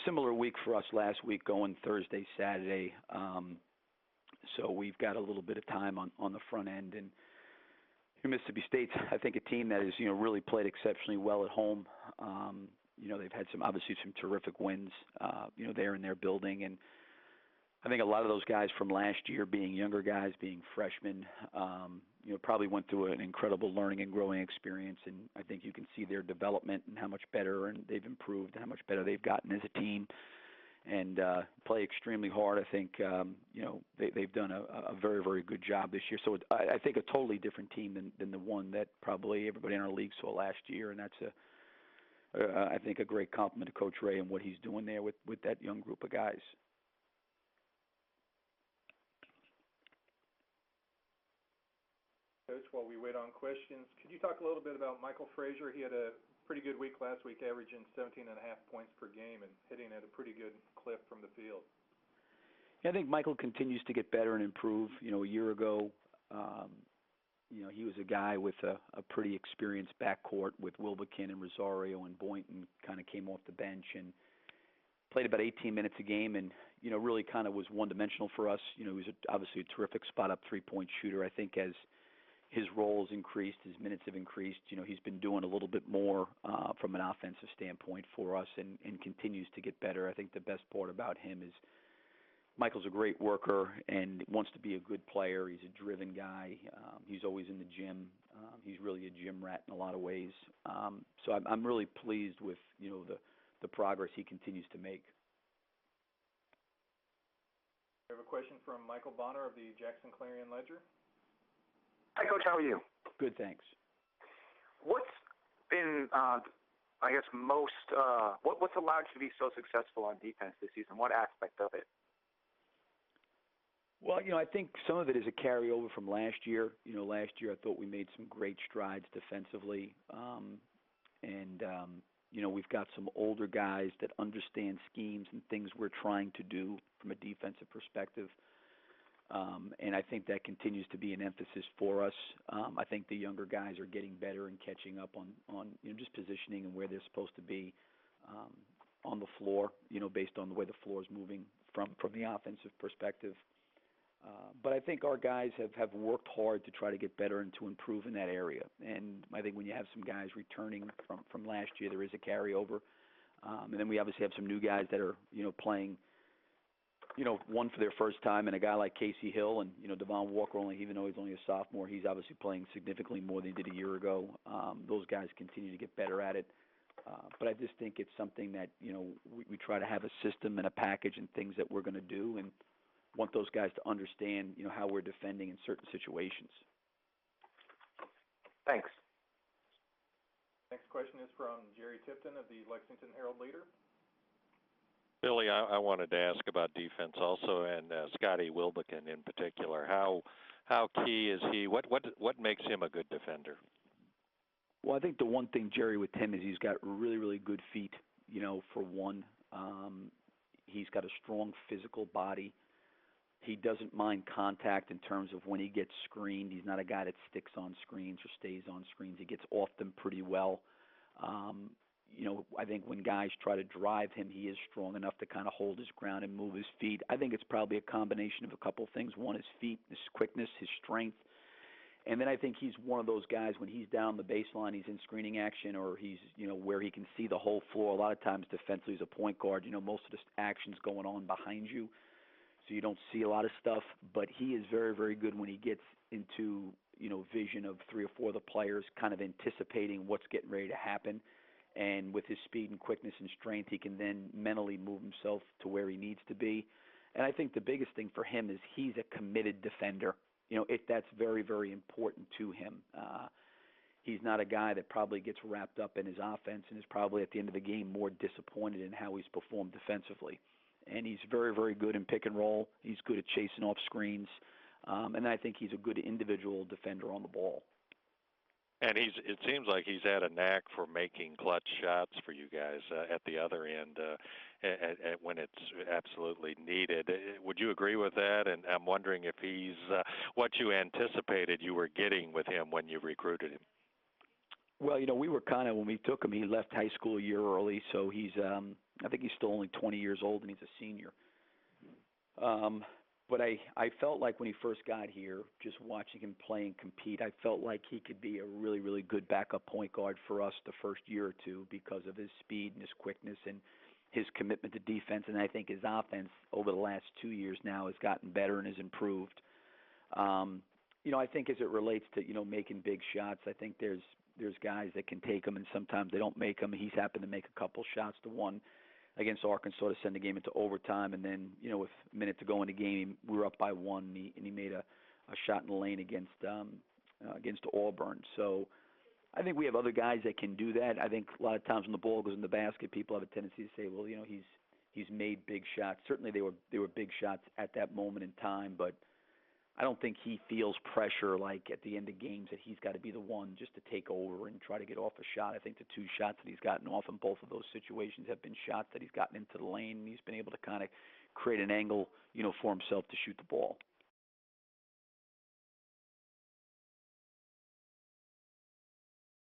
similar week for us last week, going Thursday, Saturday. So we've got a little bit of time on the front end. And Mississippi State's, I think, a team that has, really played exceptionally well at home. They've had obviously some terrific wins, there in their building. And I think a lot of those guys from last year, being younger guys, being freshmen, probably went through an incredible learning and growing experience. And I think you can see their development and how much better and they've improved and how much better they've gotten as a team. And play extremely hard. I think they've done a very, very good job this year. So I think a totally different team than the one that probably everybody in our league saw last year. And that's I think a great compliment to Coach Ray and what he's doing there with that young group of guys. Coach, while we wait on questions, could you talk a little bit about Michael Frazier? He had a pretty good week last week, averaging 17.5 points per game and hitting at a pretty good clip from the field. Yeah, I think Michael continues to get better and improve. A year ago, he was a guy with a pretty experienced backcourt with Wilbekin and Rosario and Boynton. Kind of came off the bench and played about 18 minutes a game, and really kind of was one-dimensional for us. He was obviously a terrific spot-up three-point shooter. I think as his role has increased, his minutes have increased. He's been doing a little bit more from an offensive standpoint for us and continues to get better. I think the best part about him is Michael's a great worker and wants to be a good player. He's a driven guy. He's always in the gym. He's really a gym rat in a lot of ways. So I'm really pleased with, the progress he continues to make. We have a question from Michael Bonner of the Jackson Clarion Ledger. Hi, Coach. How are you? Good, thanks. What's been, what's allowed you to be so successful on defense this season? What aspect of it? Well, I think some of it is a carryover from last year. Last year I thought we made some great strides defensively. We've got some older guys that understand schemes and things we're trying to do from a defensive perspective. And I think that continues to be an emphasis for us. I think the younger guys are getting better and catching up on just positioning and where they're supposed to be on the floor, based on the way the floor is moving from the offensive perspective. But I think our guys have worked hard to try to get better and to improve in that area. And I think when you have some guys returning from last year, there is a carryover. And then we obviously have some new guys that are, playing, one for their first time, and a guy like Casey Hill and, Devon Walker, even though he's only a sophomore, he's obviously playing significantly more than he did a year ago. Those guys continue to get better at it. But I just think it's something that, we try to have a system and a package and things that we're going to do and want those guys to understand, how we're defending in certain situations. Thanks. Next question is from Jerry Tipton of the Lexington Herald-Leader. Billy, I wanted to ask about defense also, and Scotty Wilbekin in particular. How key is he? What makes him a good defender? Well, I think the one thing, Jerry, with him is he's got really, really good feet. For one, he's got a strong physical body. He doesn't mind contact in terms of when he gets screened. He's not a guy that sticks on screens or stays on screens. He gets off them pretty well. I think when guys try to drive him, he is strong enough to kind of hold his ground and move his feet. I think it's probably a combination of a couple of things. One, his feet, his quickness, his strength. And then I think he's one of those guys, when he's down the baseline, he's in screening action, or he's, where he can see the whole floor. A lot of times defensively as a point guard, most of the action's going on behind you, so you don't see a lot of stuff. But he is very, very good when he gets into, vision of three or four of the players, kind of anticipating what's getting ready to happen. And with his speed and quickness and strength, he can then mentally move himself to where he needs to be. And I think the biggest thing for him is he's a committed defender. That's very, very important to him. He's not a guy that probably gets wrapped up in his offense and is probably at the end of the game more disappointed in how he's performed defensively. And he's very, very good in pick and roll. He's good at chasing off screens. And I think he's a good individual defender on the ball. And it seems like he's had a knack for making clutch shots for you guys at the other end when it's absolutely needed. Would you agree with that? And I'm wondering if he's what you anticipated you were getting with him when you recruited him. Well, we were kind of, when we took him, he left high school a year early, so he's I think he's still only 20 years old and he's a senior. But I felt like when he first got here, just watching him play and compete, I felt like he could be a really, really good backup point guard for us the first year or two because of his speed and his quickness and his commitment to defense. And I think his offense over the last 2 years now has gotten better and has improved. I think as it relates to, making big shots, I think there's guys that can take them and sometimes they don't make them. He's happened to make a couple shots. The one against Arkansas to send the game into overtime, and then with a minute to go in the game, we were up by one, and he made a shot in the lane against Auburn. So I think we have other guys that can do that. I think a lot of times when the ball goes in the basket, people have a tendency to say, well, he's made big shots. Certainly they were big shots at that moment in time, but I don't think he feels pressure like at the end of games that he's got to be the one just to take over and try to get off a shot. I think the two shots that he's gotten off in both of those situations have been shots that he's gotten into the lane, and he's been able to kind of create an angle, for himself to shoot the ball.